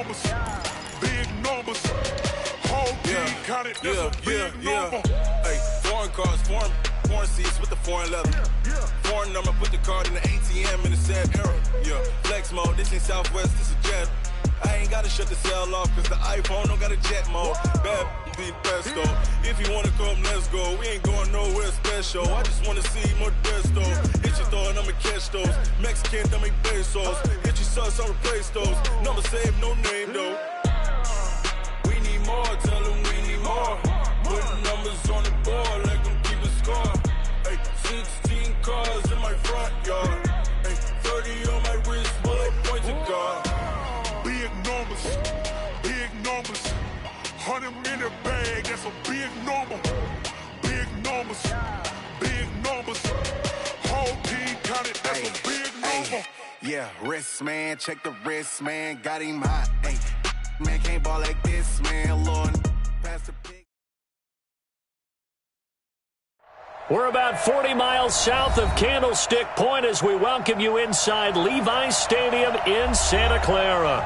numbers, big numbers. Whole team counted, that's a big number. Hey, foreign cars, foreign seats with the foreign leather. Foreign number, put the card in the ATM in the sad era. Yeah, flex mode, this ain't Southwest, this a jet. I ain't gotta shut the cell off, cause the iPhone don't got a jet mode. Bad be pesto. If you wanna come, let's go. We ain't going nowhere special. I just wanna see Modesto. Hit your thought, I'ma catch those. Mexican, dumb me pesos. Hit your sus, I'll replace those. Number saved, no name though. We need more, tell them we need more. Putting numbers on the board like I'm keeping score. Hey, 16 cars in my front yard. Hey, 30 on my wrist, while I point to God. Big numbers, big numbers. 100 in the bag, that's a big number. Big numbers, big numbers. Whole team counted, that's a big number. Yeah, wrist man, check the wrist man, got him hot. Hey, man can't ball like this, man. Lord, pass the pick. We're about 40 miles south of Candlestick Point as we welcome you inside Levi's Stadium in Santa Clara.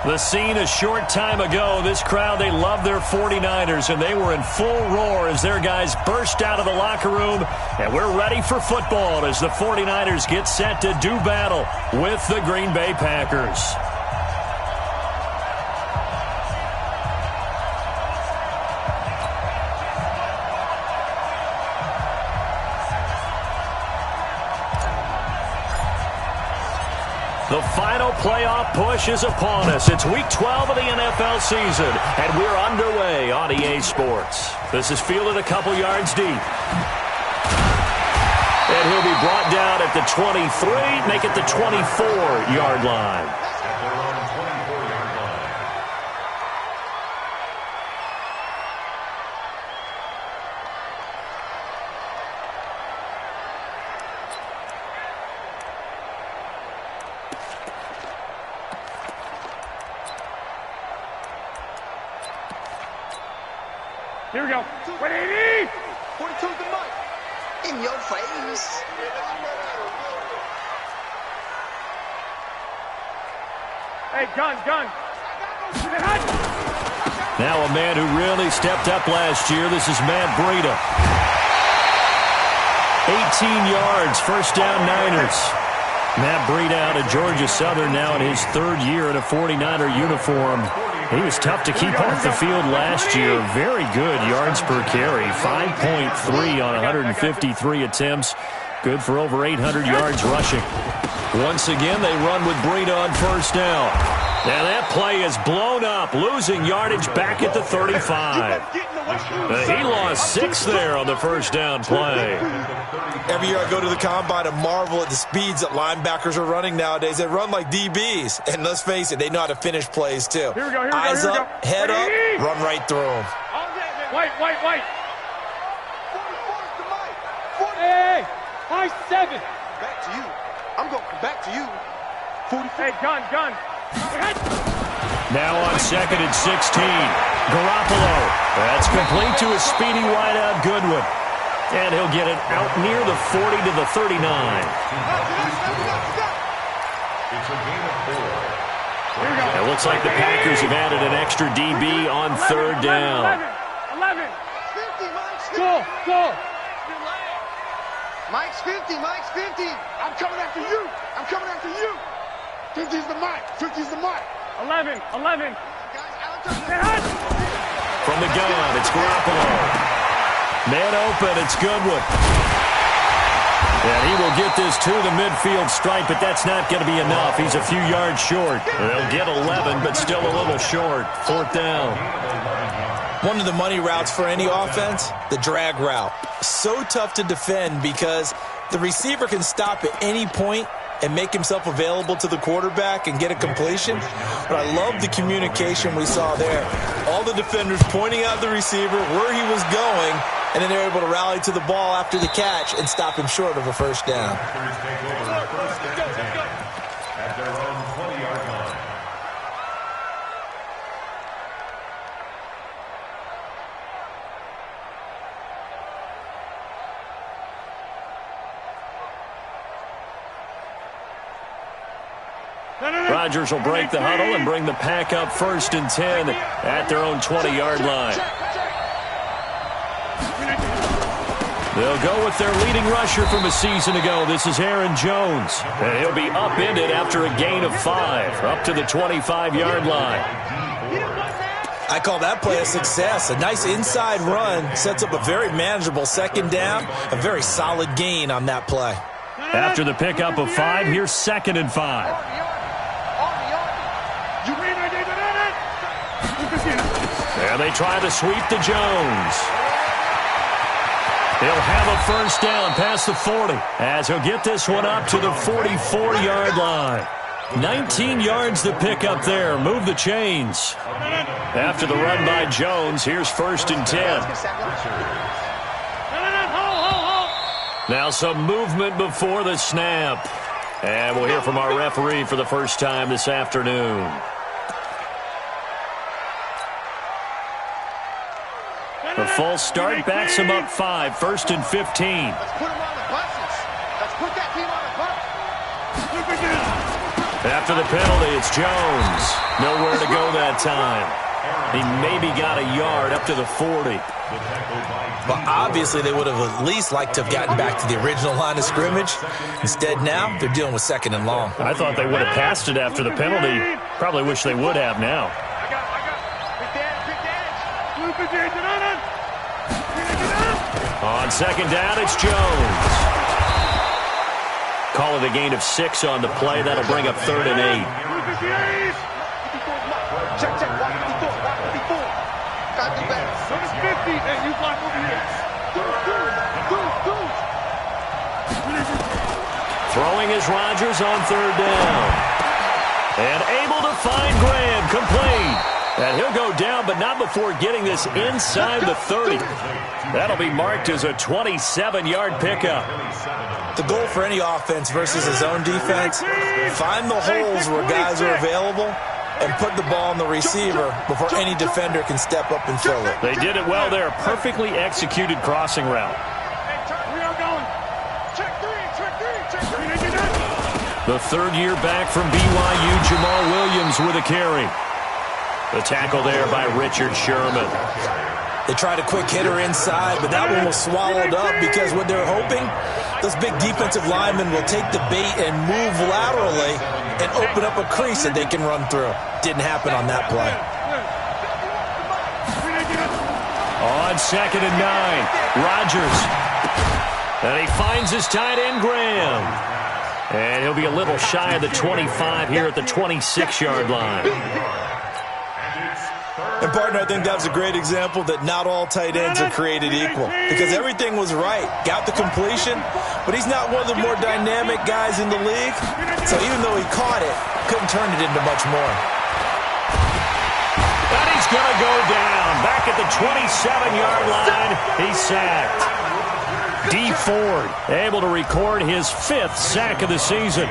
The scene a short time ago, this crowd, they love their 49ers, and they were in full roar as their guys burst out of the locker room. And we're ready for football as the 49ers get set to do battle with the Green Bay Packers. The final playoff push is upon us. It's Week 12 of the NFL season, and we're underway on EA Sports. This is fielded a couple yards deep. And he'll be brought down at the 23, make it the 24-yard line. Here we go. 180! 42's the mic. In your face. Hey, gun. Now a man who really stepped up last year. This is Matt Breida. 18 yards, first down Niners. Matt Breida out of Georgia Southern now in his third year in a 49er uniform. He was tough to keep off the field last year. Very good yards per carry. 5.3 on 153 attempts. Good for over 800 yards rushing. Once again, they run with Breida on first down. And that play is blown up, losing yardage back at the 35. He lost 6 there on the first down play. Every year I go to the combine and marvel at the speeds that linebackers are running nowadays. They run like DBs. And let's face it, they know how to finish plays too. Eyes up, head up, run right through them. White. Hey, 5-7. Back to you. I'm going back to you. 44. Hey, gun. Now on second and 16. Garoppolo. That's complete to a speedy wideout Goodwin. And he'll get it out near the 40 to the 39. It's a gain of 4. It looks like the Packers have added an extra DB on third down. 11. 50, Mike's 50. Go. Mike's 50. I'm coming after you. 50's the mic. 11. From the gun, it's Garoppolo. Man open, it's Goodwin. And he will get this to the midfield stripe, but that's not going to be enough. He's a few yards short. They'll get 11, but still a little short. Fourth down. One of the money routes for any offense, the drag route. So tough to defend because the receiver can stop at any point and make himself available to the quarterback and get a completion. But I love the communication we saw there. All the defenders pointing out the receiver, where he was going, and then they're able to rally to the ball after the catch and stop him short of a first down. At their own 20-yard line. Rodgers will break the huddle and bring the pack up 1st and 10 at their own 20-yard line. They'll go with their leading rusher from a season ago. This is Aaron Jones. And he'll be upended after a gain of 5, up to the 25-yard line. I call that play a success. A nice inside run sets up a very manageable 2nd down. A very solid gain on that play. After the pickup of 5, here's 2nd and 5. And they try to sweep to Jones. He'll have a 1st down past the 40 as he'll get this one up to the 44-yard line. 19 yards to pick up there. Move the chains. After the run by Jones, here's 1st and 10. Now some movement before the snap. And we'll hear from our referee for the first time this afternoon. The false start backs him up 5, 1st and 15. Let's put him on the buses. Let's put that team on the bus. After the penalty, it's Jones. Nowhere to go that time. He maybe got a yard up to the 40. But obviously they would have at least liked to have gotten back to the original line of scrimmage. Instead now, they're dealing with 2nd and long. I thought they would have passed it after the penalty. Probably wish they would have now. On 2nd down, it's Jones. Call it a gain of 6 on the play. That'll bring up 3rd and 8. Check, check, 154. Gotta do better. 50, and you block over here. Throwing is Rodgers on 3rd down. And able to find Graham, complete. And he'll go down, but not before getting this inside the 30. That'll be marked as a 27-yard pickup. The goal for any offense versus his own defense, find the holes where guys are available and put the ball on the receiver before any defender can step up and fill it. They did it well there. A perfectly executed crossing route. We are going. Check 3. The 3rd year back from BYU, Jamal Williams with a carry. The tackle there by Richard Sherman. They tried a quick hitter inside, but that one was swallowed up because what they're hoping, those big defensive linemen will take the bait and move laterally and open up a crease that they can run through. Didn't happen on that play. On 2nd and 9, Rodgers. And he finds his tight end, Graham. And he'll be a little shy of the 25 here at the 26-yard line. And, partner, I think that was a great example that not all tight ends are created equal because everything was right. Got the completion, but he's not one of the more dynamic guys in the league. So even though he caught it, couldn't turn it into much more. And he's going to go down. Back at the 27-yard line, he's sacked. D. Ford able to record his 5th sack of the season.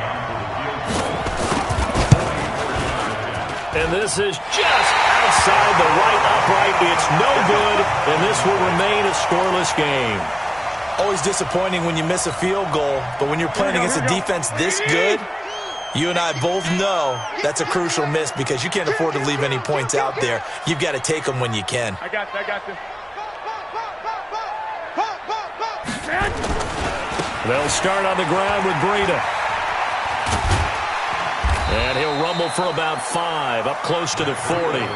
And this is just outside the right upright. It's no good, and this will remain a scoreless game. Always disappointing when you miss a field goal, but when you're playing against a defense this good, you and I both know that's a crucial miss because you can't afford to leave any points out there. You've got to take them when you can. I got this. They'll start on the ground with Breida. And he'll rumble for about 5, up close to the 40. He was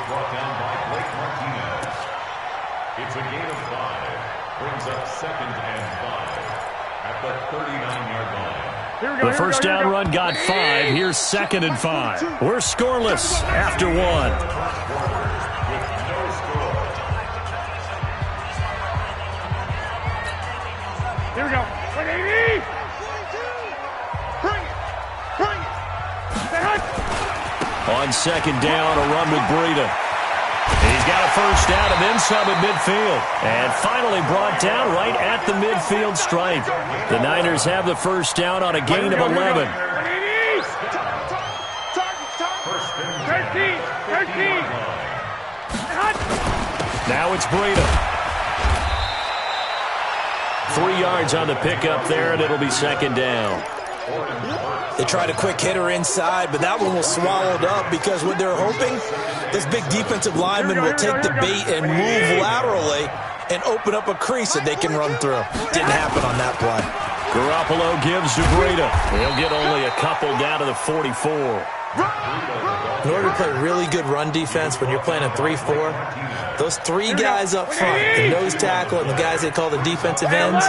brought down by Blake Martinez. It's a gain of 5. Brings up 2nd and 5 at the 39-yard line. The first down run got 5. Here's 2nd and 5. We're scoreless after 1. With no score. Here we go. 180. On 2nd down, a run with Breida. He's got a first down and then some at midfield. And finally brought down right at the midfield stripe. The Niners have the first down on a gain of 11. 13. Now it's Breida. 3 yards on the pickup there, and it'll be 2nd down. They tried a quick hitter inside, but that one was swallowed up because what they're hoping, this big defensive lineman will take the bait and move laterally and open up a crease that they can run through. Didn't happen on that play. Garoppolo gives to Breida. He'll get only a couple down to the 44. In order to play really good run defense when you're playing a 3-4, those three guys up front, the nose tackle and the guys they call the defensive ends,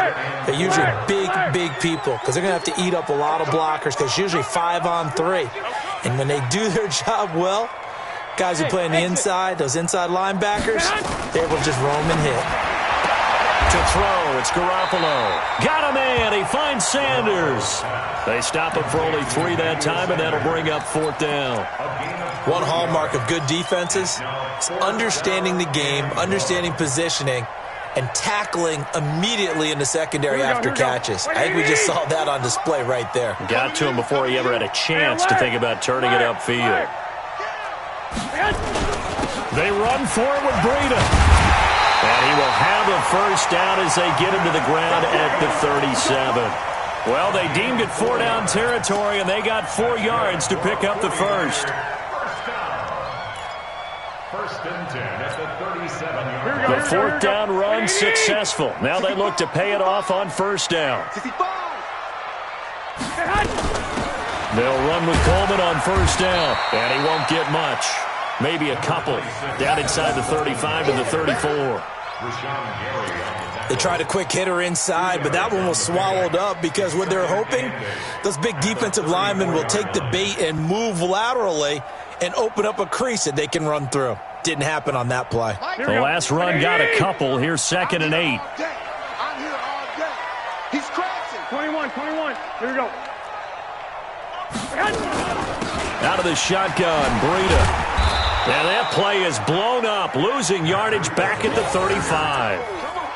they're usually big people because they're going to have to eat up a lot of blockers because it's usually 5-on-3. And when they do their job well, guys who play on the inside, those inside linebackers, they're able to just roam and hit. To throw, it's Garoppolo. Got a man, he finds Sanders. They stop him for only 3 that time, and that'll bring up 4th down. One hallmark of good defenses is understanding the game, understanding positioning, and tackling immediately in the secondary after catches. I think we just saw that on display right there. Got to him before he ever had a chance to think about turning it upfield. They run for it with Breida. And he will have a first down as they get him to the ground at the 37. Well, they deemed it 4-down territory, and they got 4 yards to pick up the first. First and 10 at the 37-yard line. The 4th down run successful. Now they look to pay it off on first down. They'll run with Coleman on first down, and he won't get much. Maybe a couple down inside the 35 to the 34. They tried a quick hitter inside, but that one was swallowed up because what they're hoping, those big defensive linemen will take the bait and move laterally and open up a crease that they can run through. Didn't happen on that play. The last run got a couple. Here's 2nd and 8. I'm here all day. He's crashing. 21. Here we go. Out of the shotgun, Breida. And that play is blown up, losing yardage back at the 35.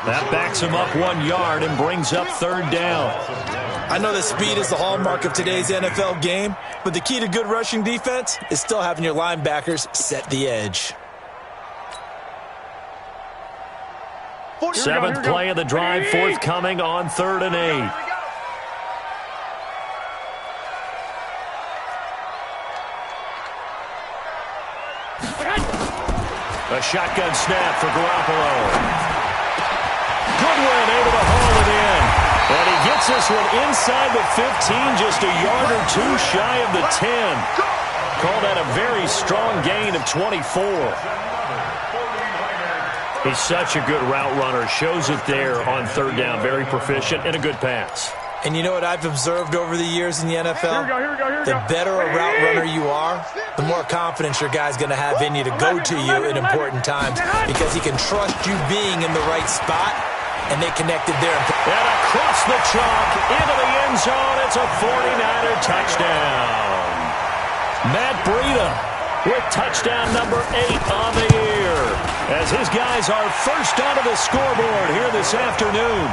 That backs him up 1 yard and brings up 3rd down. I know that speed is the hallmark of today's NFL game, but the key to good rushing defense is still having your linebackers set the edge. 7th play of the drive, forthcoming on 3rd and 8. A shotgun snap for Garoppolo. Goodwin able to haul it in. And he gets this one inside the 15, just a yard or 2 shy of the 10. Call that a very strong gain of 24. He's such a good route runner. Shows it there on 3rd down. Very proficient and a good pass. And you know what I've observed over the years in the NFL? The better a route runner you are, the more confidence your guy's going to have in you to go to you in important times because he can trust you being in the right spot, and they connected there. And across the chalk into the end zone, it's a 49er touchdown. Matt Breida with touchdown number 8 on the year as his guys are first onto the scoreboard here this afternoon.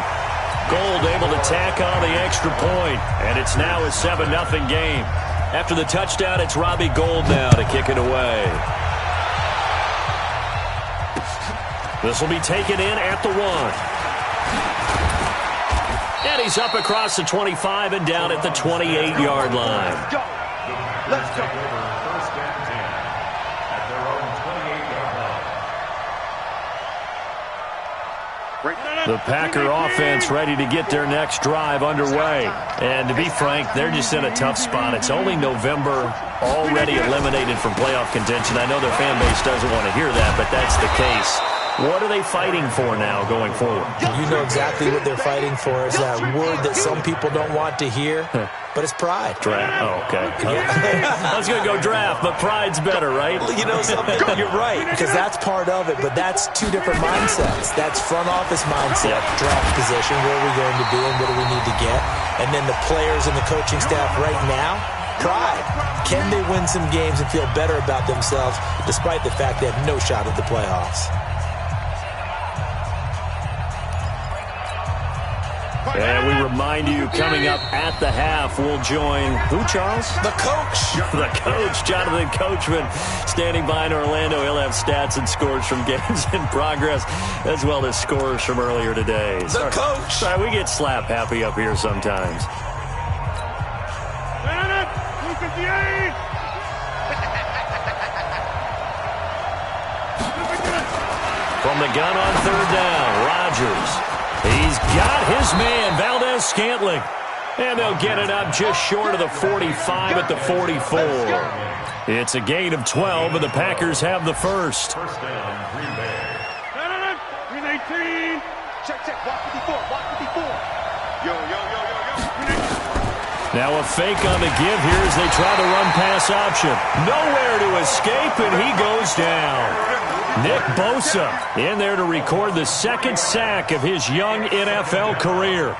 Gold able to tack on the extra point, and it's now a 7-0 game. After the touchdown, it's Robbie Gould now to kick it away. This will be taken in at the 1. And he's up across the 25 and down at the 28-yard line. Let's go. First and 10 at their own 28-yard line. The Packer offense ready to get their next drive underway. And to be frank, they're just in a tough spot. It's only November, already eliminated from playoff contention. I know their fan base doesn't want to hear that, but that's the case. What are they fighting for now going forward? You know exactly what they're fighting for. Is that word that some people don't want to hear, but it's pride. Draft. Oh, okay. I was going to go draft, but pride's better, right? You know something? You're right, because that's part of it, but that's 2 different mindsets. That's front office mindset, draft position, where are we going to be and what do we need to get? And then the players and the coaching staff right now, pride. Can they win some games and feel better about themselves despite the fact they have no shot at the playoffs? And we remind you, coming up at the half, we'll join who, Charles? The coach. The coach, Jonathan Coachman, standing by in Orlando. He'll have stats and scores from games in progress, as well as scores from earlier today. The coach. Sorry, we get slap happy up here sometimes. From the gun on third down, Rodgers. He's got his man, Valdez-Scantling. And they'll get it up just short of the 45 at the 44. It's a gain of 12, and the Packers have the first. First down, Green Bay. Green 18. Check, walk 54, walk 54. Yo. Now a fake on the give here as they try the run-pass option. Nowhere to escape, and he goes down. Nick Bosa in there to record the second sack of his young NFL career.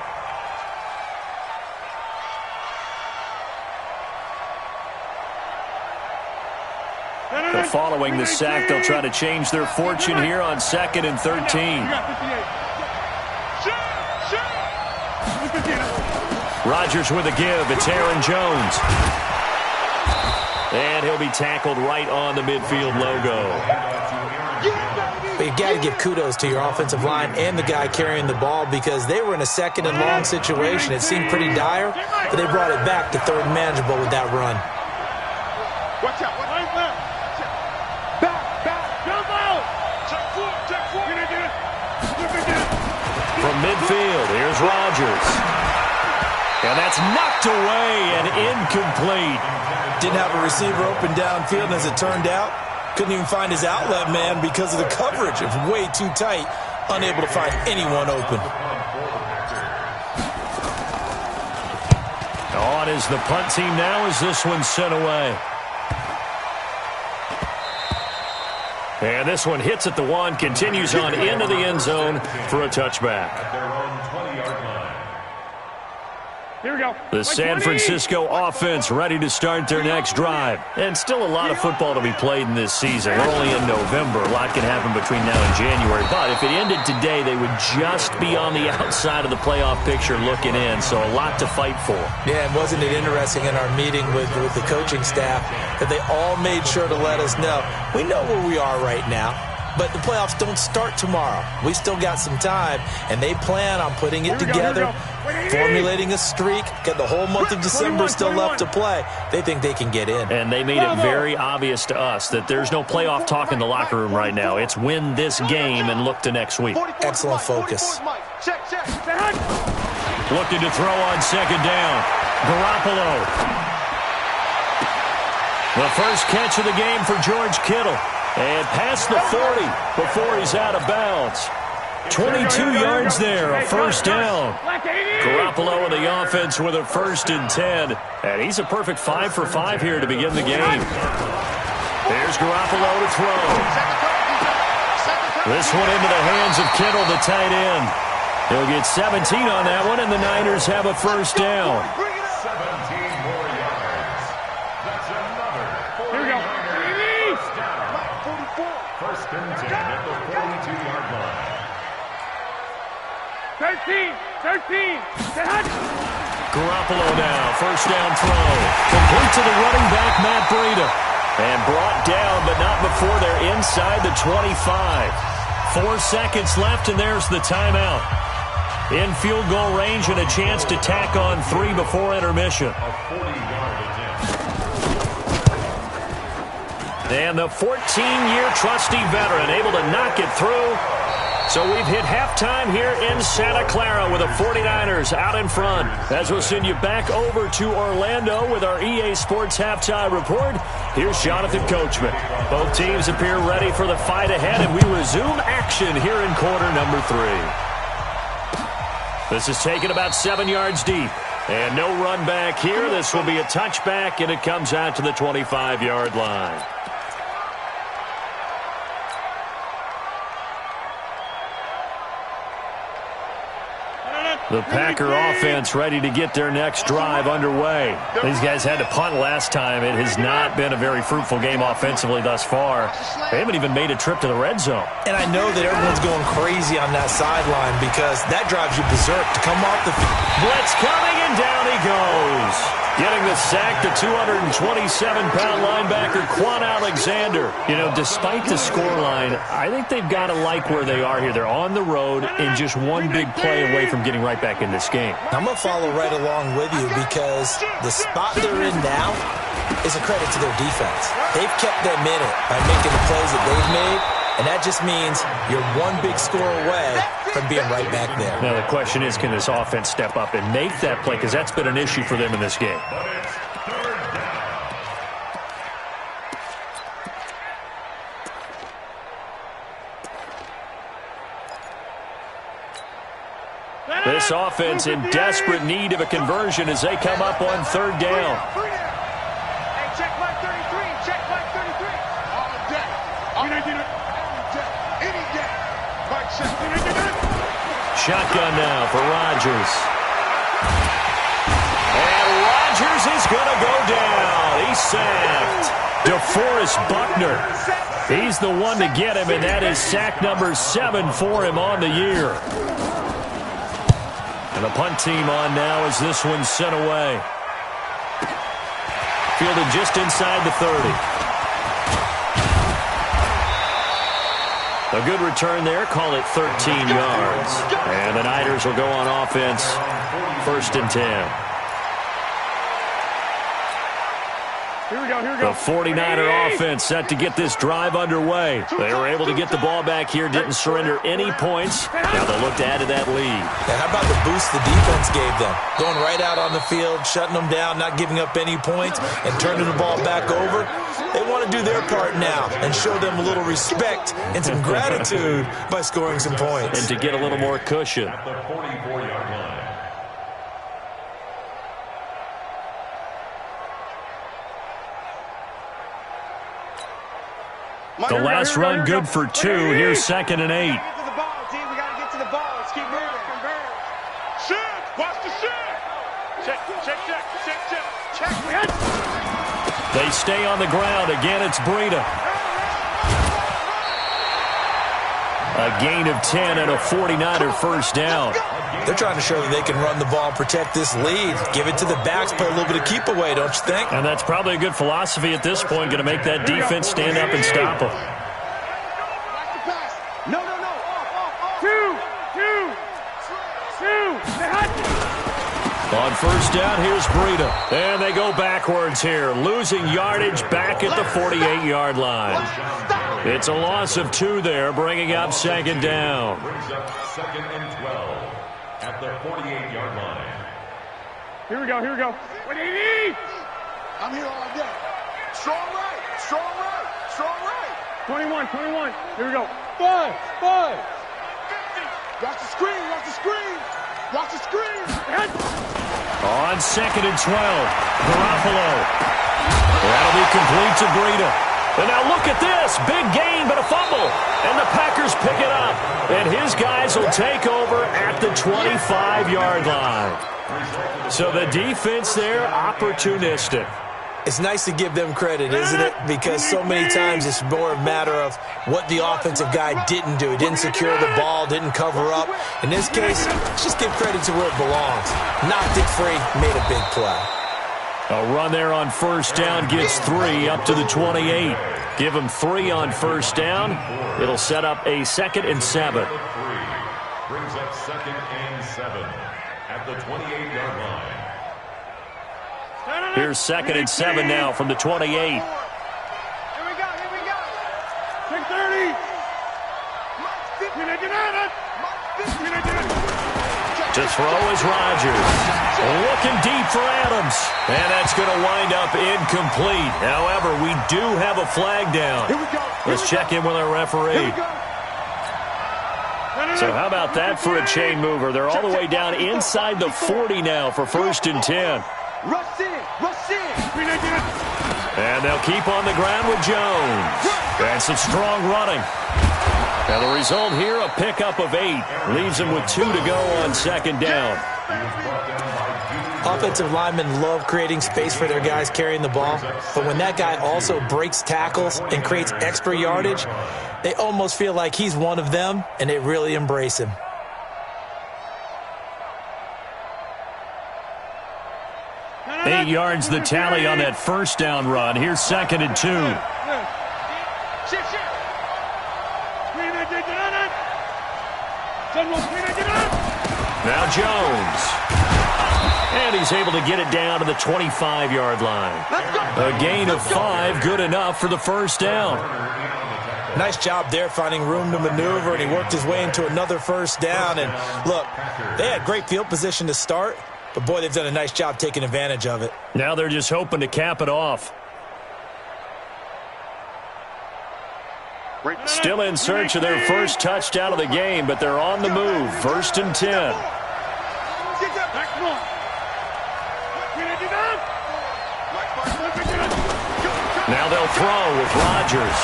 Following the sack, they'll try to change their fortune here on 2nd and 13. Rodgers with a give. It's Aaron Jones. And he'll be tackled right on the midfield logo. But you got to give kudos to your offensive line and the guy carrying the ball because they were in a 2nd and long situation. It seemed pretty dire, but they brought it back to 3rd and manageable with that run. Watch out. From midfield, here's Rodgers. And that's knocked away and incomplete. Didn't have a receiver open downfield, and as it turned out, couldn't even find his outlet man because of the coverage. It was way too tight, unable to find anyone open. On is the punt team now as this one's sent away. And this one hits at the 1, continues on into the end zone for a touchback. At their own 20-yard line. Here we go. The San Francisco offense ready to start their next drive. And still a lot of football to be played in this season. We're only in November. A lot can happen between now and January. But if it ended today, they would just be on the outside of the playoff picture looking in. So a lot to fight for. Yeah, and wasn't it interesting in our meeting with the coaching staff that they all made sure to let us know, we know where we are right now, but the playoffs don't start tomorrow. We still got some time, and they plan on putting it together, formulating a streak, got the whole month of December still left to play. They think they can get in. And they made it very obvious to us that there's no playoff talk in the locker room right now. It's win this game and look to next week. Excellent focus. Check. Looking to throw on 2nd down. Garoppolo. The first catch of the game for George Kittle. And past the 40 before he's out of bounds. 22 yards there, a first down. Garoppolo and the offense with a 1st and 10. And he's a perfect 5 for 5 here to begin the game. There's Garoppolo to throw. This one into the hands of Kittle, the tight end. He'll get 17 on that one, and the Niners have a first down. 17 more yards. That's another 49ers first down. 1st and 10 at the 42-yard line. 13. Garoppolo now, first down throw. Complete to the running back, Matt Breida. And brought down, but not before they're inside the 25. 4 seconds left, and there's the timeout. In field goal range and a chance to tack on 3 before intermission. A 40-yard attempt. And the 14-year trusty veteran able to knock it through. So we've hit halftime here in Santa Clara with the 49ers out in front. As we'll send you back over to Orlando with our EA Sports Halftime Report, here's Jonathan Coachman. Both teams appear ready for the fight ahead, and we resume action here in quarter number 3. This is taken about 7 yards deep. And no run back here. This will be a touchback, and it comes out to the 25-yard line. The Packer offense ready to get their next drive underway. These guys had to punt last time. It has not been a very fruitful game offensively thus far. They haven't even made a trip to the red zone. And I know that everyone's going crazy on that sideline because that drives you berserk to come off the field. Blitz coming, and down he goes. Getting the sack, the 227-pound linebacker, Quan Alexander. You know, despite the scoreline, I think they've got to like where they are here. They're on the road and just one big play away from getting right back in this game. I'm going to follow right along with you because the spot they're in now is a credit to their defense. They've kept them in it by making the plays that they've made, And that just means you're one big score away from being right back there. Now the question is, can this offense step up and make that play? Because that's been an issue for them in this game. But it's third down. This offense in desperate need of a conversion as they come up on third down. Hey, check Mike 33. Check Mike 33. On the deck. Every deck. Any deck. Mike says, Shotgun now for Rodgers. And Rodgers is going to go down. He's sacked. DeForest Buckner. He's the one to get him, and that is sack number 7 for him on the year. And the punt team on now as this one's sent away. Fielded just inside the 30. A good return there. Call it 13 yards. And the Niners will go on offense. 1st and 10. Here we go, here we go. The 49er offense set to get this drive underway. They were able to get the ball back here, didn't surrender any points. Now they'll look to add to that lead. And how about the boost the defense gave them? Going right out on the field, shutting them down, not giving up any points, and turning the ball back over. They want to do their part now and show them a little respect and some gratitude by scoring some points. And to get a little more cushion. At the 44-yard line. The last run good for 2. Here's 2nd and 8. Get to the ball, team. We got to get to the ball. Let's keep moving. Shift. Watch the shift. Check. They stay on the ground. Again, it's Breida. A gain of 10 and a 49er first down. They're trying to show that they can run the ball and protect this lead. Give it to the backs, play a little bit of keep away, don't you think? And that's probably a good philosophy at this point. Going to make that defense stand up and stop them. No. Two. On first down, here's Breida. And they go backwards here, losing yardage back at the 48-yard line. It's a loss of 2 there, bringing up 2nd down. Brings up 2nd and 12 at the 48-yard line. Here we go. What do you need? I'm here all day. Strong right. 21. Here we go. Five. Watch the screen. On 2nd and 12, Garoppolo. That'll be complete to Breida. And now look at this. Big gain, but a fumble. And the Packers pick it up. And his guys will take over at the 25-yard line. So the defense there, opportunistic. It's nice to give them credit, isn't it? Because so many times it's more a matter of what the offensive guy didn't do. He didn't secure the ball, didn't cover up. In this case, let's just give credit to where it belongs. Knocked it free, made a big play. A run there on first down gets 3 up to the 28. Give him 3 on first down. It'll set up a 2nd and 7. Brings up 2nd and 7 at the 28-yard line. Here's 2nd and 7 now from the 28. Here we go. 6:30. To throw is Rodgers. Looking deep for Adams. And that's going to wind up incomplete. However, we do have a flag down. Let's check in with our referee. So how about that for a chain mover? They're all the way down inside the 40 now for 1st and 10. Rush in. And they'll keep on the ground with Jones. And some strong running. And the result here, a pickup of 8. Leaves them with 2 to go on 2nd down. Offensive linemen love creating space for their guys carrying the ball. But when that guy also breaks tackles and creates extra yardage, they almost feel like he's one of them, and they really embrace him. Eight yards the tally on that first down run. Here's 2nd and 2. Now Jones. And he's able to get it down to the 25-yard line. A gain of 5, good enough for the first down. Nice job there finding room to maneuver, and he worked his way into another first down. And look, they had great field position to start, but boy, they've done a nice job taking advantage of it. Now they're just hoping to cap it off. Still in search of their first touchdown of the game, but they're on the move. 1st and 10. Now they'll throw with Rodgers.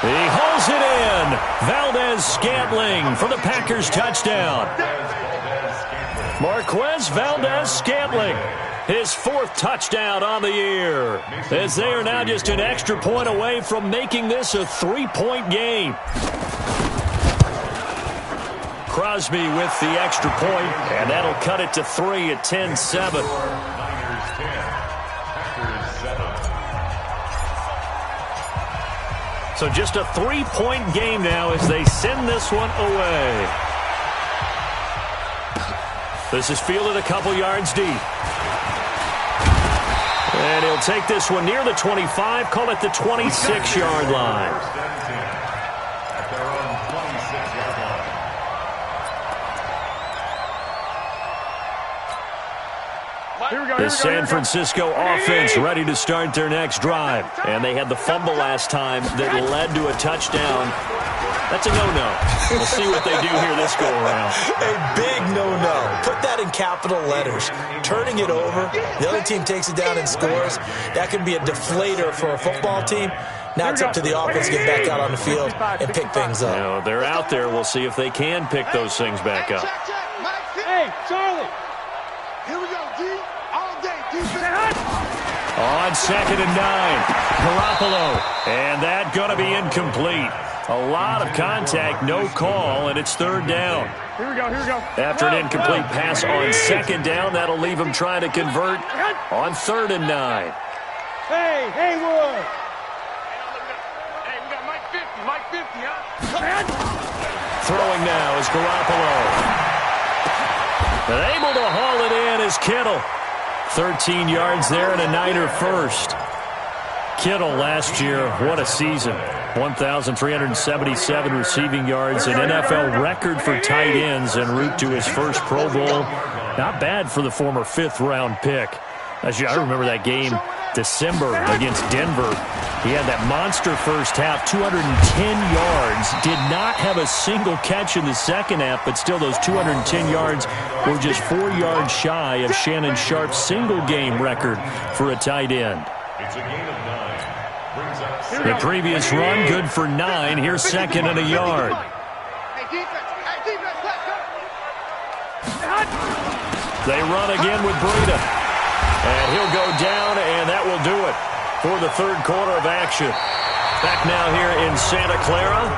He hauls it in. Valdez-Scantling for the Packers touchdown. Marquez Valdez-Scantling, his 4th touchdown on the year, as they are now just an extra point away from making this a 3-point game. Crosby with the extra point, and that'll cut it to 3 at 10-7. So just a 3-point game now as they send this one away. This is fielded a couple yards deep. And he'll take this one near the 25, call it the 26-yard line. At their own 26-yard line. The San Francisco offense ready to start their next drive. And they had the fumble last time that led to a touchdown. That's a no-no. We'll see what they do here this go-around. A big no-no. Put that in capital letters. Turning it over, the other team takes it down and scores. That can be a deflator for a football team. Now it's up to the offense to get back out on the field and pick things up. You know, they're out there. We'll see if they can pick those things back up. Hey, Charlie. Here we go, D. All day, defense. On 2nd and 9, Garoppolo. And that going to be incomplete. A lot of contact, no call, and it's 3rd down. Here we go, here we go. After an incomplete pass on 2nd down, that'll leave him trying to convert on 3rd and 9. Hey, Haywood. Hey, we got Mike 50, huh? Throwing now is Garoppolo. And able to haul it in is Kittle. 13 yards there and a Niner first. Kittle last year, what a season. 1,377 receiving yards, an NFL record for tight ends en route to his first Pro Bowl. Not bad for the former 5th-round pick. I remember that game, December against Denver. He had that monster first half, 210 yards. Did not have a single catch in the second half, but still those 210 yards were just 4 yards shy of Shannon Sharp's single-game record for a tight end. It's a gain of 9. Brings up The previous run, good for 9. Here's 2nd and a yard. Hey, defense. Hey, defense. Let's go. They run again with Breida. And he'll go down, and that will do it for the 3rd quarter of action. Back now here in Santa Clara.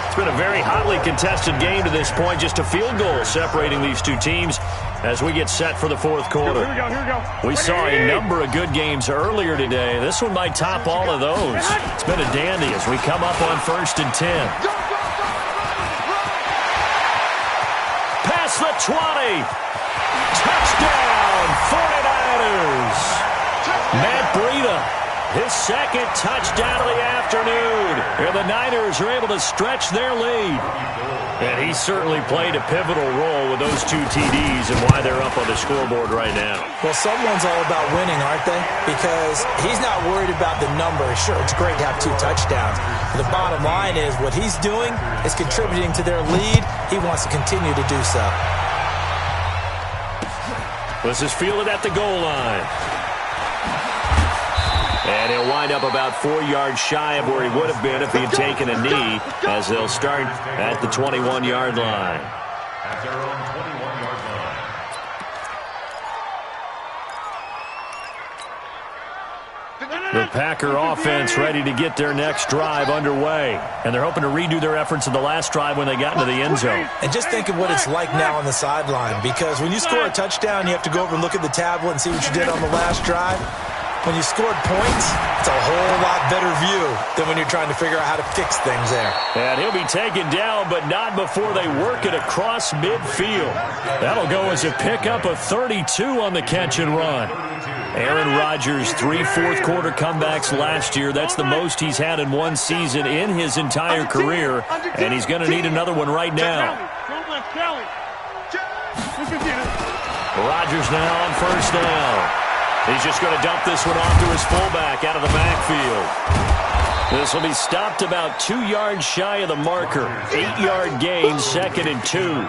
It's been a very hotly contested game to this point. Just a field goal separating these two teams as we get set for the 4th quarter. Here we go, here we go. We saw a number of good games earlier today. This one might top all of those. It's been a dandy as we come up on 1st and 10. Past the 20. Touchdown, 49ers. Matt Breida, his 2nd touchdown of the afternoon. And the Niners are able to stretch their lead. And he certainly played a pivotal role with those 2 TDs and why they're up on the scoreboard right now. Well, someone's all about winning, aren't they? Because he's not worried about the number. Sure, it's great to have 2 touchdowns. But the bottom line is what he's doing is contributing to their lead. He wants to continue to do so. This is fielded at the goal line. And he'll wind up about 4 yards shy of where he would have been if he had taken a knee, as they'll start at the 21-yard line. at their own 21-yard line. The Packer offense ready to get their next drive underway. And they're hoping to redo their efforts in the last drive when they got into the end zone. And just think of what it's like now on the sideline, because when you score a touchdown, you have to go over and look at the tablet and see what you did on the last drive. When you scored points, it's a whole lot better view than when you're trying to figure out how to fix things there. And he'll be taken down, but not before they work it across midfield. That'll go as a pickup of 32 on the catch and run. Aaron Rodgers, 3 fourth-quarter comebacks last year. That's the most he's had in one season in his entire career, and he's going to need another one right now. Rodgers now on first down. He's just going to dump this one off to his fullback out of the backfield. This will be stopped about 2 yards shy of the marker. 8-yard gain, 2nd and 2.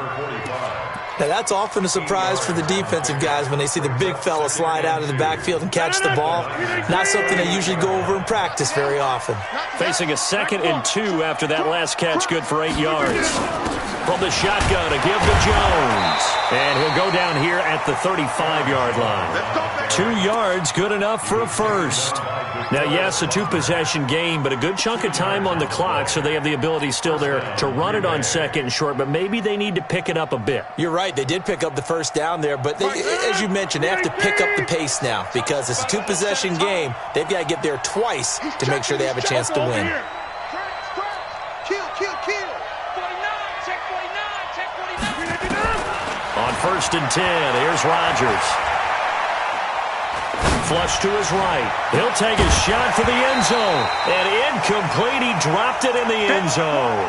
Now, that's often a surprise for the defensive guys when they see the big fella slide out of the backfield and catch the ball. Not something they usually go over in practice very often. Facing a 2nd and 2 after that last catch, good for 8 yards. From the shotgun, a give to Jones. And he'll go down here at the 35-yard line. 2 yards, good enough for a first. Now, yes, a 2-possession game, but a good chunk of time on the clock, so they have the ability still there to run it on 2nd and short, but maybe they need to pick it up a bit. You're right. They did pick up the first down there, but they, as you mentioned, they have to pick up the pace now because it's a 2-possession game. They've got to get there twice to make sure they have a chance to win. On 1st and 10, here's Rodgers. Flush to his right. He'll take a shot for the end zone. And incomplete. He dropped it in the end zone.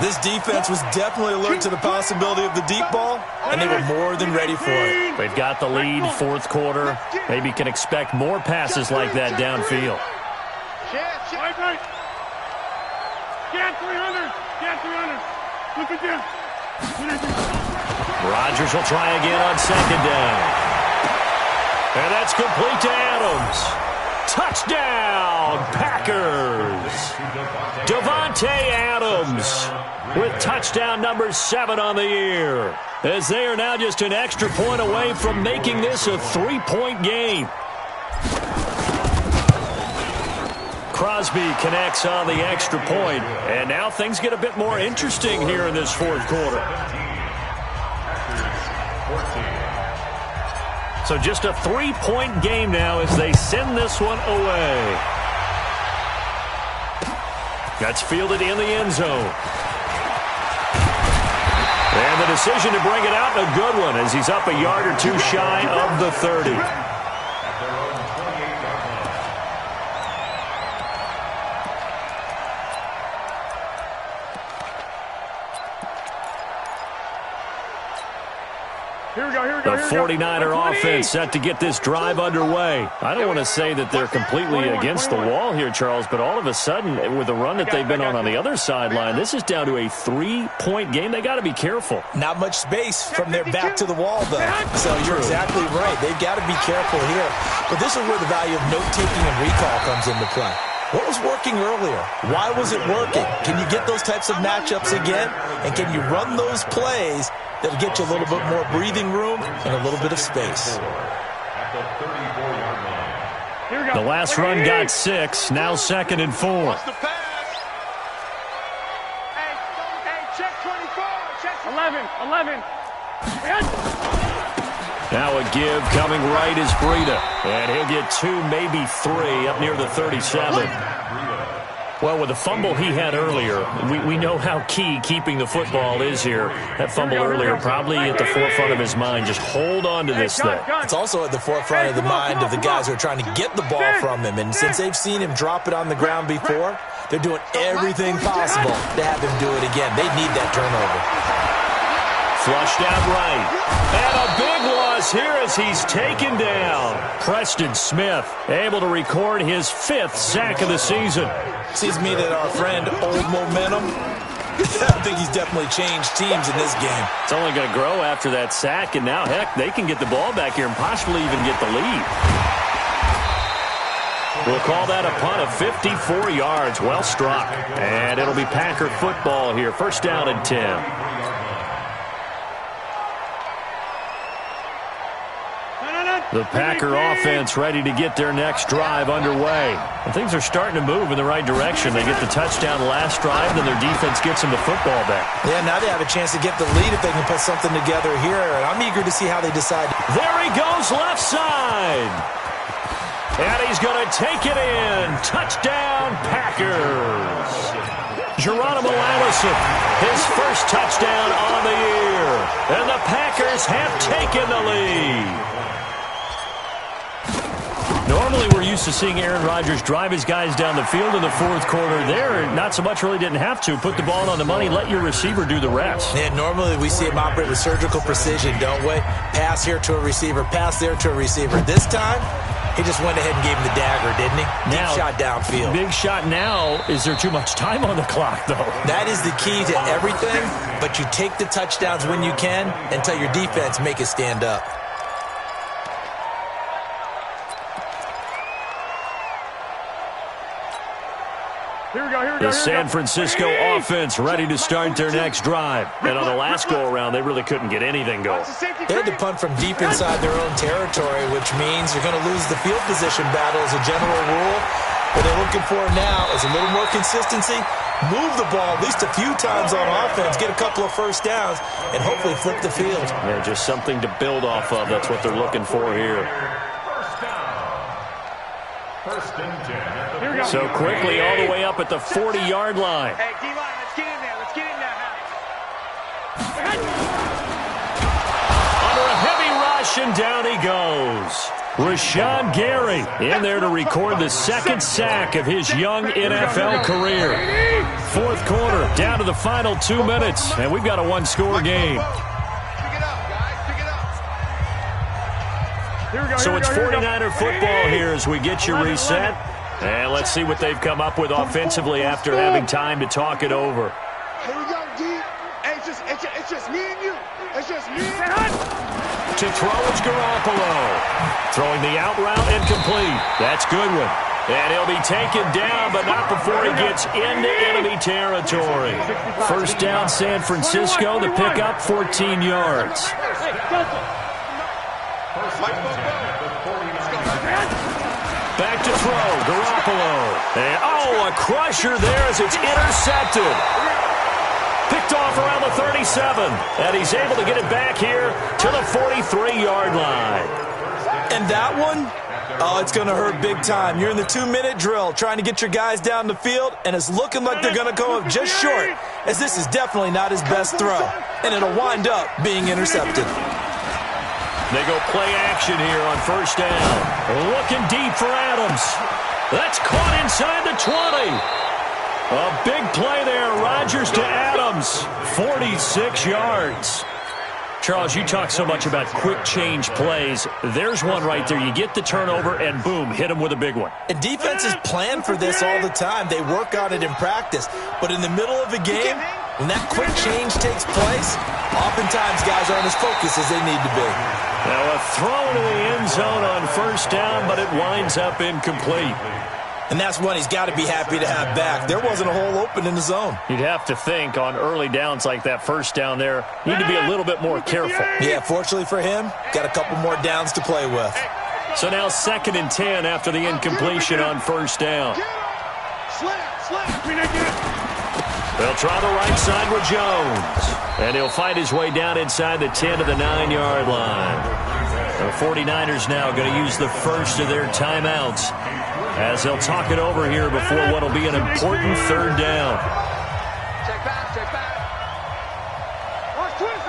This defense was definitely alert to the possibility of the deep ball, and they were more than ready for it. They've got the lead, 4th quarter. Maybe can expect more passes like that downfield. Rodgers will try again on 2nd down. And that's complete to Adams. Touchdown, Packers. Davante Adams with touchdown number 7 on the year, as they are now just an extra point away from making this a 3-point game. Crosby connects on the extra point, and now things get a bit more interesting here in this 4th quarter. So just a 3-point game now as they send this one away. That's fielded in the end zone. And the decision to bring it out, a good one, as he's up a yard or 2 shy of the 30. The 49er offense set to get this drive underway. I don't want to say that they're completely against the wall here, Charles, but all of a sudden, with the run that they've been on the other sideline, this is down to a 3-point game. They got to be careful. Not much space from their back to the wall, though. So you're exactly right. They've got to be careful here. But this is where the value of note-taking and recall comes into play. What was working earlier? Why was it working? Can you get those types of matchups again? And can you run those plays that'll get you a little bit more breathing room and a little bit of space? The last run got 6. Now 2nd and 4. Check 24. Check 11. Now a give coming right is Breida. And he'll get 2, maybe 3 up near the 37. Well, with the fumble he had earlier, we know how key keeping the football is here. That fumble earlier probably at the forefront of his mind. Just hold on to this thing. It's also at the forefront of the mind of the guys who are trying to get the ball from him. And since they've seen him drop it on the ground before, they're doing everything possible to have him do it again. They need that turnover. Flushed out right. And a big loss here as he's taken down. Preston Smith able to record his 5th sack of the season. Seems to me that our friend Old Momentum, I think he's definitely changed teams in this game. It's only going to grow after that sack, and now, heck, they can get the ball back here and possibly even get the lead. We'll call that a punt of 54 yards. Well struck. And it'll be Packer football here. 1st down and 10. The Packer offense ready to get their next drive underway. And things are starting to move in the right direction. They get the touchdown last drive, then their defense gets them the football back. Yeah, now they have a chance to get the lead if they can put something together here. And I'm eager to see how they decide. There he goes, left side. And he's going to take it in. Touchdown, Packers. Geronimo Allison, his first touchdown on the year. And the Packers have taken the lead. Normally, we're used to seeing Aaron Rodgers drive his guys down the field in the fourth quarter. There, not so much, really didn't have to. Put the ball on the money, let your receiver do the rest. Yeah, normally we see him operate with surgical precision, don't we? Pass here to a receiver, pass there to a receiver. This time, he just went ahead and gave him the dagger, didn't he? Deep shot downfield. Big shot now. Is there too much time on the clock, though? That is the key to everything, but you take the touchdowns when you can and tell your defense make it stand up. The San Francisco offense ready to start their next drive. And on the last go-around, they really couldn't get anything going. They had to punt from deep inside their own territory, which means you're going to lose the field position battle as a general rule. What they're looking for now is a little more consistency, move the ball at least a few times on offense, get a couple of first downs, and hopefully flip the field. Yeah, just something to build off of. That's what they're looking for here. First and 10. So quickly all the way up at the 40-yard line. Hey, D-line, let's get in there. Let's get in there, Under a heavy rush, and down he goes. Rashawn Gary in there to record the second sack of his young NFL career. Fourth quarter, down to the final 2 minutes, and we've got a one-score game. So it's 49er football here as we get you reset. And let's see what they've come up with offensively after having time to talk it over. Here we go, D. Hey, it's just me and you. It's just me and you. To throw, it's Garoppolo. Throwing the out route and complete. That's Goodwin. And he'll be taken down, but not before he gets into enemy territory. First down, San Francisco. The pickup, 14 yards. Back to throw, Garoppolo. And, a crusher there as it's intercepted. Picked off around the 37. And he's able to get it back here to the 43-yard line. And that one, it's going to hurt big time. You're in the 2-minute drill trying to get your guys down the field, and it's looking like they're going to go up just short, as this is definitely not his best throw. And it'll wind up being intercepted. They go play action here on first down. Looking deep for Adams. That's caught inside the 20. A big play there. Rodgers to Adams. 46 yards. Charles, you talk so much about quick change plays. There's one right there. You get the turnover, and boom, hit him with a big one. And defenses plan for this all the time. They work on it in practice. But in the middle of a game, when that quick change takes place, oftentimes guys aren't as focused as they need to be. Now a throw into the end zone on first down, but it winds up incomplete. And that's one he's got to be happy to have back. There wasn't a hole open in the zone. You'd have to think on early downs like that first down there, need to be a little bit more careful. Yeah, fortunately for him, got a couple more downs to play with. So now 2nd and 10 after the incompletion on first down. They'll try the right side with Jones. And he'll fight his way down inside the 10 to the 9-yard line. The 49ers now going to use the first of their timeouts as they'll talk it over here before what will be an important third down. Check back, check back. Watch twist.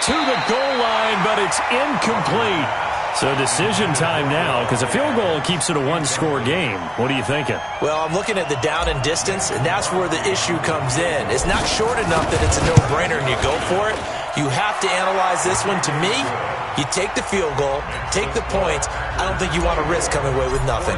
To the goal line, but it's incomplete. So decision time now, because a field goal keeps it a one-score game. What are you thinking? Well, I'm looking at the down and distance, and that's where the issue comes in. It's not short enough that it's a no-brainer and you go for it. You have to analyze this one. To me, you take the field goal, take the points. I don't think you want to risk coming away with nothing.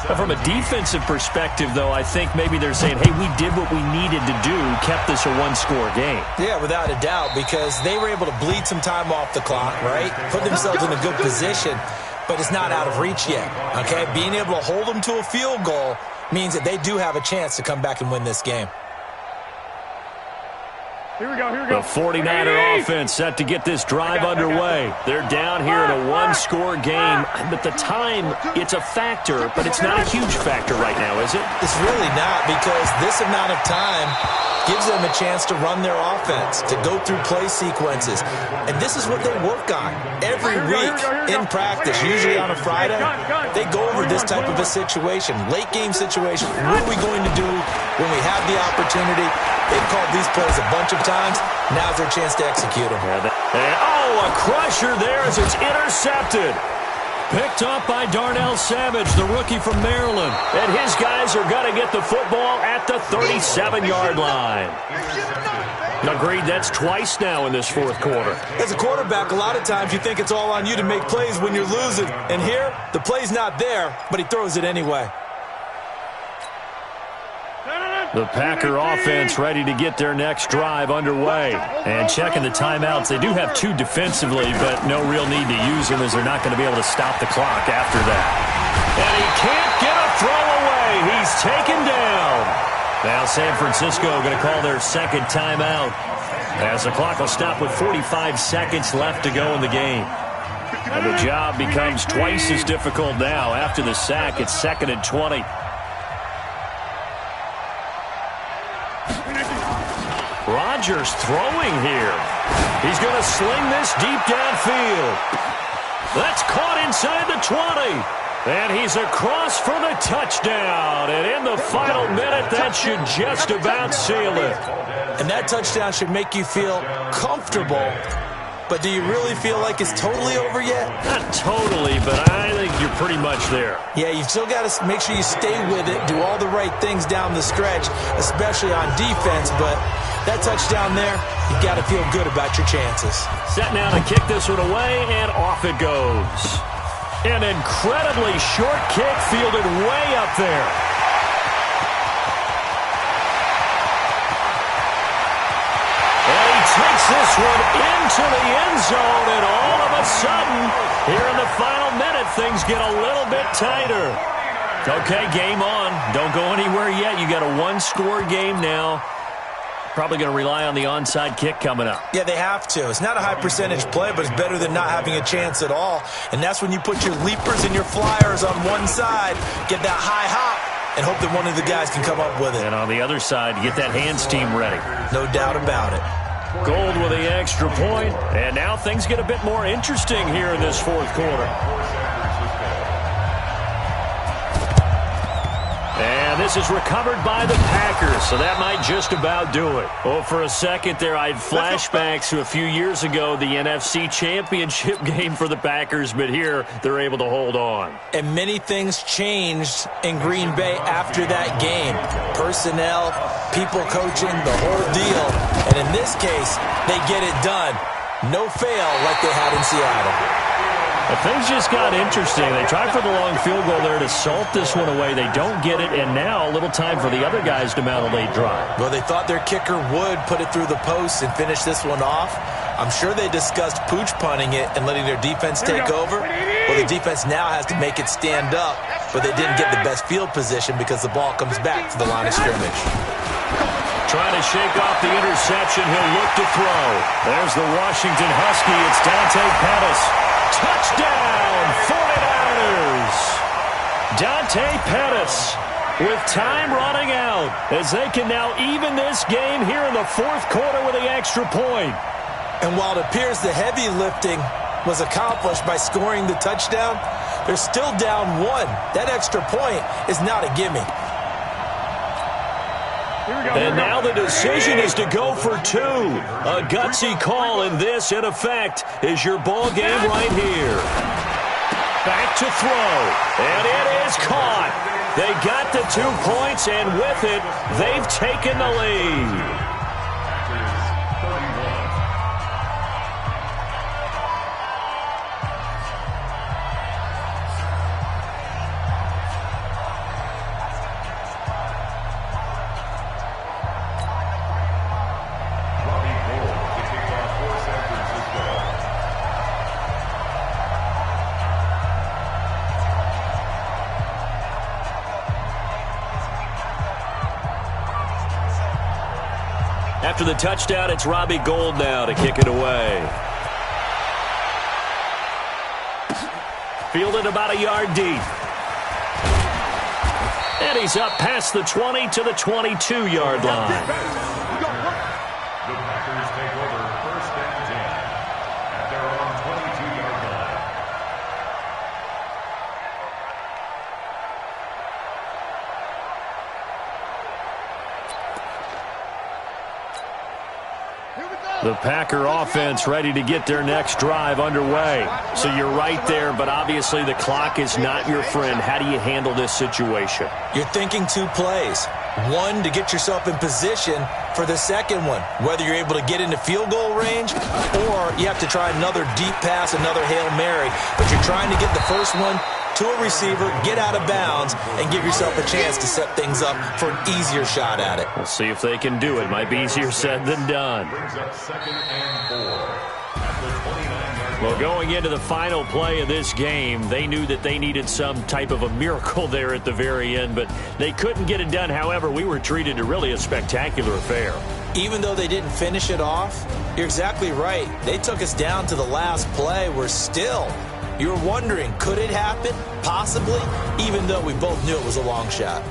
From a defensive perspective, though, I think maybe they're saying, hey, we did what we needed to do, kept this a one-score game. Yeah, without a doubt, because they were able to bleed some time off the clock, right? Put themselves in a good position, but it's not out of reach yet, okay? Being able to hold them to a field goal means that they do have a chance to come back and win this game. Here we go. The 49er offense set to get this drive underway. They're down here in a one-score game. But the time, it's a factor, but it's not a huge factor right now, is it? It's really not, because this amount of time gives them a chance to run their offense, to go through play sequences. And this is what they work on every week in practice, usually on a Friday. They go over this type of a situation, late-game situation. What are we going to do when we have the opportunity? They've called these plays a bunch of times. times. Now's their chance to execute them. A crusher there as it's intercepted. Picked up by Darnell Savage, the rookie from Maryland. And his guys are going to get the football at the 37-yard line. Agreed, that's twice now in this fourth quarter. As a quarterback, a lot of times you think it's all on you to make plays when you're losing. And here, the play's not there, but he throws it anyway. The Packer offense ready to get their next drive underway. And checking the timeouts, they do have two defensively, but no real need to use them as they're not going to be able to stop the clock after that. And he can't get a throw away. He's taken down. Now San Francisco going to call their second timeout as the clock will stop with 45 seconds left to go in the game. And the job becomes twice as difficult now. After the sack, it's 2nd and 20. Rodgers throwing here. He's going to sling this deep downfield. That's caught inside the 20. And he's across for the touchdown. And in the final minute, that should just about seal it. And that touchdown should make you feel comfortable. But do you really feel like it's totally over yet? Not totally, but I think you're pretty much there. Yeah, you've still got to make sure you stay with it, do all the right things down the stretch, especially on defense. But that touchdown there, you got to feel good about your chances. Set now to kick this one away, and off it goes. An incredibly short kick fielded way up there. And he takes this one into the end zone, and all of a sudden, here in the final minute, things get a little bit tighter. Okay, game on. Don't go anywhere yet. You got a one-score game now. Probably going to rely on the onside kick coming up. Yeah, they have to. It's not a high-percentage play, but it's better than not having a chance at all. And that's when you put your leapers and your flyers on one side, get that high hop, and hope that one of the guys can come up with it. And on the other side, get that hands team ready. No doubt about it. Gold with the extra point, and now things get a bit more interesting here in this fourth quarter. And this is recovered by the Packers, so that might just about do it. Oh, for a second there, I had flashbacks to a few years ago, the NFC Championship game for the Packers, but here they're able to hold on. And many things changed in Green Bay after that game. Personnel, people coaching, the whole deal. And in this case, they get it done. No fail like they had in Seattle. But things just got interesting. They tried for the long field goal there to salt this one away. They don't get it, and now a little time for the other guys to mount a late drive. Well, they thought their kicker would put it through the post and finish this one off. I'm sure they discussed pooch punting it and letting their defense take over. Well, the defense now has to make it stand up, but they didn't get the best field position because the ball comes back to the line of scrimmage. Trying to shake off the interception. He'll look to throw. There's the Washington Husky. It's Dante Pettis. Touchdown, 49ers. Dante Pettis with time running out as they can now even this game here in the fourth quarter with the extra point. And while it appears the heavy lifting was accomplished by scoring the touchdown, they're still down one. That extra point is not a gimme. And now the decision is to go for two. A gutsy call, and this, in effect, is your ball game right here. Back to throw, and it is caught. They got the 2 points, and with it, they've taken the lead. After the touchdown, it's Robbie Gould now to kick it away. Fielded about a yard deep. And he's up past the 20 to the 22-yard line. The Packers take over first and 10 at their own 22-yard line. The Packer offense ready to get their next drive underway. So you're right there, but obviously the clock is not your friend. How do you handle this situation? You're thinking 2 plays. One, to get yourself in position for the second one, whether you're able to get into field goal range or you have to try another deep pass, another Hail Mary. But you're trying to get the first one to a receiver, get out of bounds, and give yourself a chance to set things up for an easier shot at it. We'll see if they can do it. Might be easier said than done. Brings up 2nd and 4 at the 29-yard line. Well, going into the final play of this game, they knew that they needed some type of a miracle there at the very end, but they couldn't get it done. However, we were treated to really a spectacular affair. Even though they didn't finish it off, you're exactly right. They took us down to the last play. We're still... You're wondering, could it happen? Possibly, even though we both knew it was a long shot.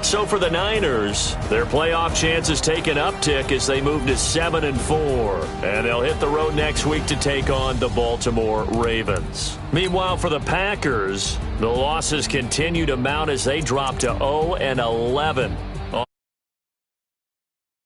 So for the Niners, their playoff chances take an uptick as they move to 7-4. And they'll hit the road next week to take on the Baltimore Ravens. Meanwhile, for the Packers, the losses continue to mount as they drop to 0-11.